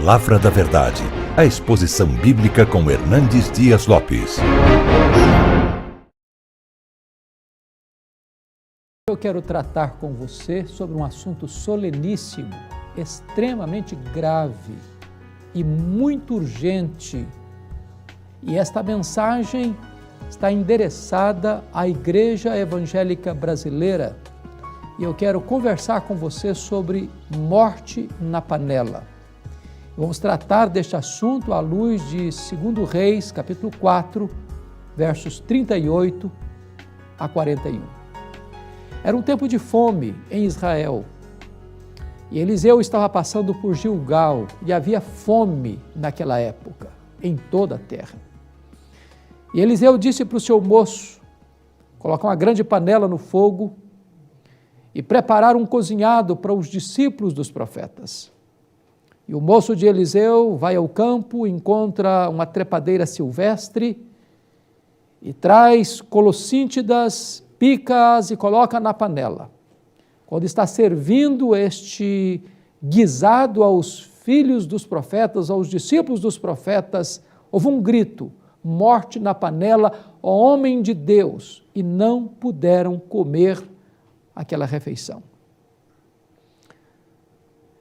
Palavra da Verdade, a exposição bíblica com Hernandes Dias Lopes. Eu quero tratar com você sobre um assunto soleníssimo, extremamente grave e muito urgente. E esta mensagem está endereçada à Igreja Evangélica Brasileira. E eu quero conversar com você sobre morte na panela. Vamos tratar deste assunto à luz de 2 Reis, capítulo 4, versos 38 a 41. Era um tempo de fome em Israel. E Eliseu estava passando por Gilgal e havia fome naquela época, em toda a terra. E Eliseu disse para o seu moço colocar uma grande panela no fogo e preparar um cozinhado para os discípulos dos profetas. E o moço de Eliseu vai ao campo, encontra uma trepadeira silvestre e traz colossíntidas, pica-as e coloca na panela. Quando está servindo este guisado aos filhos dos profetas, aos discípulos dos profetas, houve um grito: morte na panela, ó homem de Deus! E não puderam comer aquela refeição.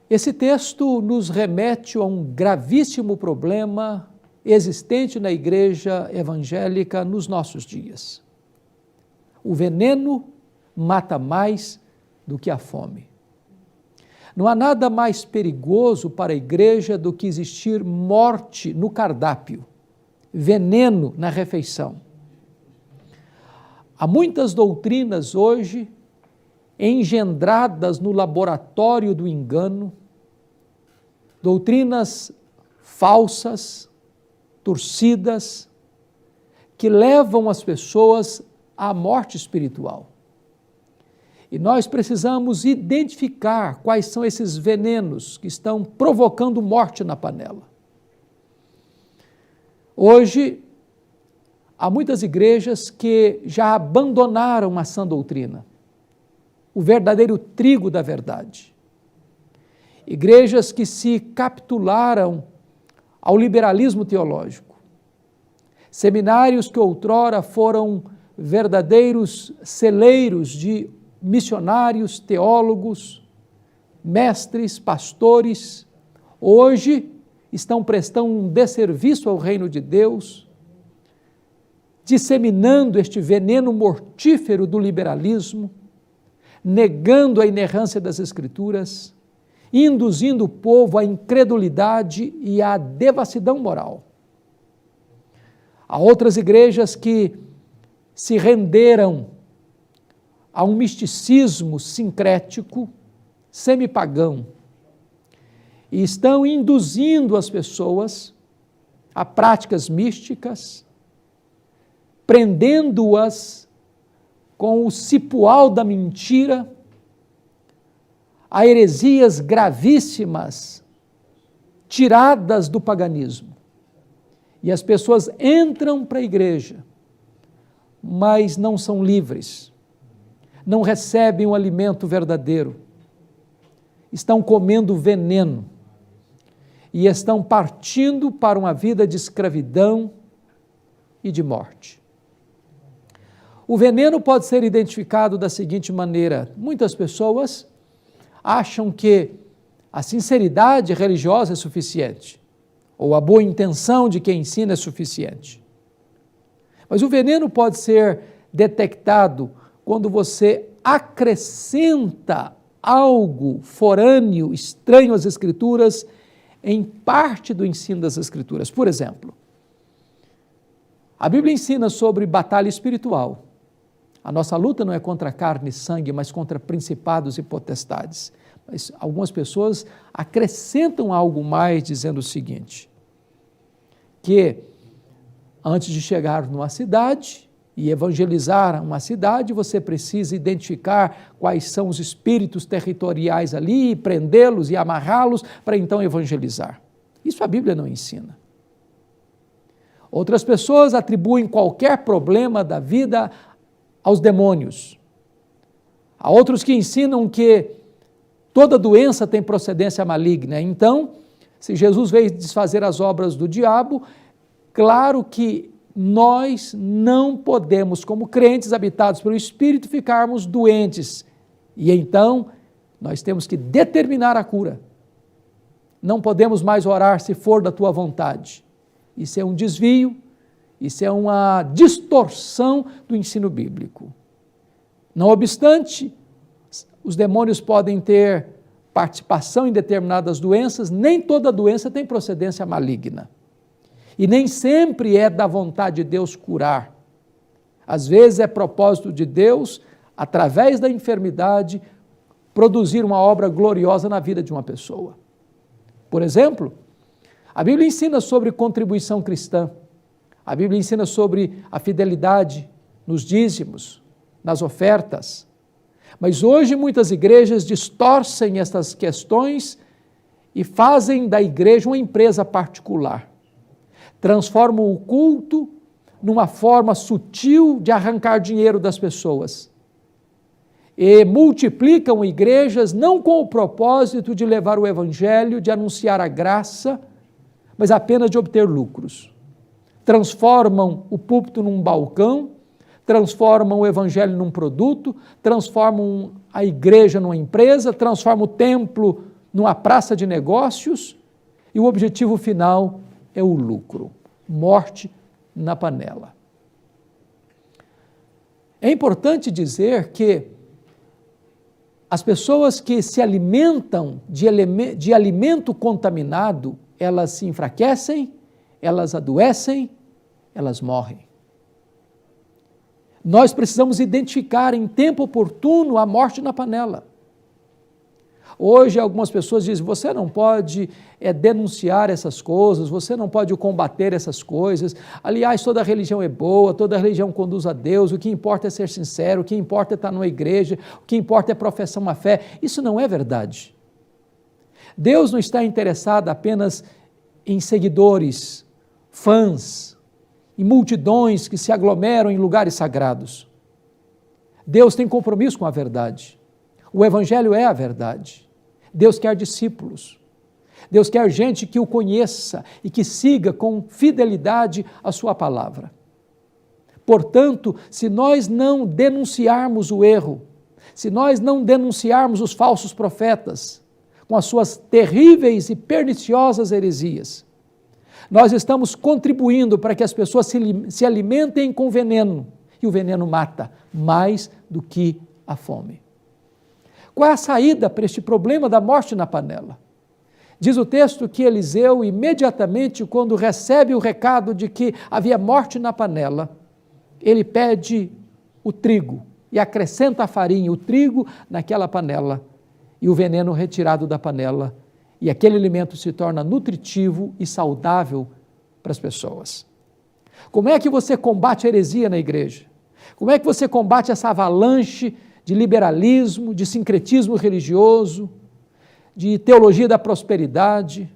Esse texto nos remete a um gravíssimo problema existente na igreja evangélica nos nossos dias. O veneno mata mais do que a fome. Não há nada mais perigoso para a igreja do que existir morte no cardápio, veneno na refeição. Há muitas doutrinas hoje engendradas no laboratório do engano, doutrinas falsas, torcidas, que levam as pessoas à morte espiritual. E nós precisamos identificar quais são esses venenos que estão provocando morte na panela. Hoje, há muitas igrejas que já abandonaram a sã doutrina, o verdadeiro trigo da verdade. Igrejas que se capitularam ao liberalismo teológico. Seminários que outrora foram verdadeiros celeiros de missionários, teólogos, mestres, pastores, hoje estão prestando um desserviço ao reino de Deus, disseminando este veneno mortífero do liberalismo, negando a inerrância das Escrituras, induzindo o povo à incredulidade e à devassidão moral. Há outras igrejas que se renderam a um misticismo sincrético, semipagão, e estão induzindo as pessoas a práticas místicas, prendendo-as com o cipoal da mentira, a heresias gravíssimas, tiradas do paganismo. E as pessoas entram para a igreja, mas não são livres, não recebem o alimento verdadeiro, estão comendo veneno e estão partindo para uma vida de escravidão e de morte. O veneno pode ser identificado da seguinte maneira: muitas pessoas acham que a sinceridade religiosa é suficiente, ou a boa intenção de quem ensina é suficiente. Mas o veneno pode ser detectado quando você acrescenta algo forâneo, estranho às Escrituras, em parte do ensino das Escrituras. Por exemplo, a Bíblia ensina sobre batalha espiritual. A nossa luta não é contra carne e sangue, mas contra principados e potestades. Mas algumas pessoas acrescentam algo mais, dizendo o seguinte: que antes de chegar numa cidade e evangelizar uma cidade, você precisa identificar quais são os espíritos territoriais ali, e prendê-los e amarrá-los para então evangelizar. Isso a Bíblia não ensina. Outras pessoas atribuem qualquer problema da vida aos demônios. Há outros que ensinam que toda doença tem procedência maligna. Então, Se Jesus veio desfazer as obras do diabo, claro que nós não podemos, como crentes habitados pelo Espírito, ficarmos doentes. E então, nós temos que determinar a cura. Não podemos mais orar se for da tua vontade. Isso é um desvio, isso é uma distorção do ensino bíblico. Não obstante, os demônios podem ter participação em determinadas doenças, nem toda doença tem procedência maligna. E nem sempre é da vontade de Deus curar. Às vezes é propósito de Deus, através da enfermidade, produzir uma obra gloriosa na vida de uma pessoa. Por exemplo, a Bíblia ensina sobre contribuição cristã. A Bíblia ensina sobre a fidelidade nos dízimos, nas ofertas. Mas hoje muitas igrejas distorcem essas questões e fazem da igreja uma empresa particular. Transformam o culto numa forma sutil de arrancar dinheiro das pessoas. E multiplicam igrejas não com o propósito de levar o evangelho, de anunciar a graça, mas apenas de obter lucros. Transformam o púlpito num balcão, transformam o evangelho num produto, transformam a igreja numa empresa, transformam o templo numa praça de negócios, e o objetivo final é o lucro, morte na panela. É importante dizer que as pessoas que se alimentam de alimento contaminado, elas se enfraquecem, elas adoecem, elas morrem. Nós precisamos identificar em tempo oportuno a morte na panela. Hoje algumas pessoas dizem, você não pode denunciar essas coisas, você não pode combater essas coisas, aliás, toda religião é boa, toda religião conduz a Deus, o que importa é ser sincero, o que importa é estar numa igreja, o que importa é professar uma fé. Isso não é verdade. Deus não está interessado apenas em seguidores, fãs, e multidões que se aglomeram em lugares sagrados. Deus tem compromisso com a verdade. O Evangelho é a verdade. Deus quer discípulos. Deus quer gente que o conheça e que siga com fidelidade a sua palavra. Portanto, se nós não denunciarmos o erro, se nós não denunciarmos os falsos profetas, com as suas terríveis e perniciosas heresias, nós estamos contribuindo para que as pessoas se alimentem com veneno, e o veneno mata mais do que a fome. Qual é a saída para este problema da morte na panela? Diz o texto que Eliseu, imediatamente, quando recebe o recado de que havia morte na panela, ele pede o trigo e acrescenta a farinha, o trigo naquela panela, e o veneno retirado da panela, e aquele alimento se torna nutritivo e saudável para as pessoas. Como é que você combate a heresia na igreja? Como é que você combate essa avalanche de liberalismo, de sincretismo religioso, de teologia da prosperidade,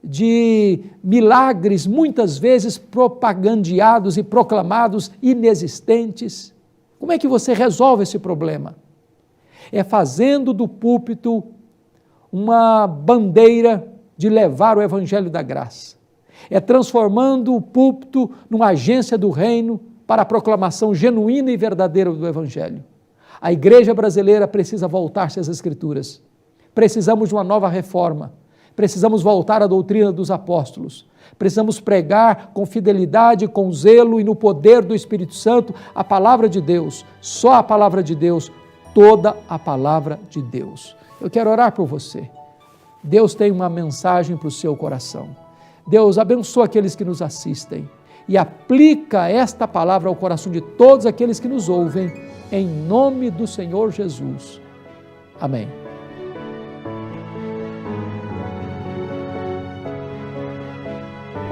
de milagres muitas vezes propagandeados e proclamados inexistentes? Como é que você resolve esse problema? É fazendo do púlpito uma bandeira de levar o evangelho da graça. É transformando o púlpito numa agência do reino para a proclamação genuína e verdadeira do evangelho. A igreja brasileira precisa voltar-se às Escrituras. Precisamos de uma nova reforma. Precisamos voltar à doutrina dos apóstolos. Precisamos pregar com fidelidade, com zelo e no poder do Espírito Santo a palavra de Deus, só a palavra de Deus, toda a palavra de Deus. Eu quero orar por você. Deus tem uma mensagem para o seu coração. Deus abençoa aqueles que nos assistem e aplica esta palavra ao coração de todos aqueles que nos ouvem, em nome do Senhor Jesus. Amém.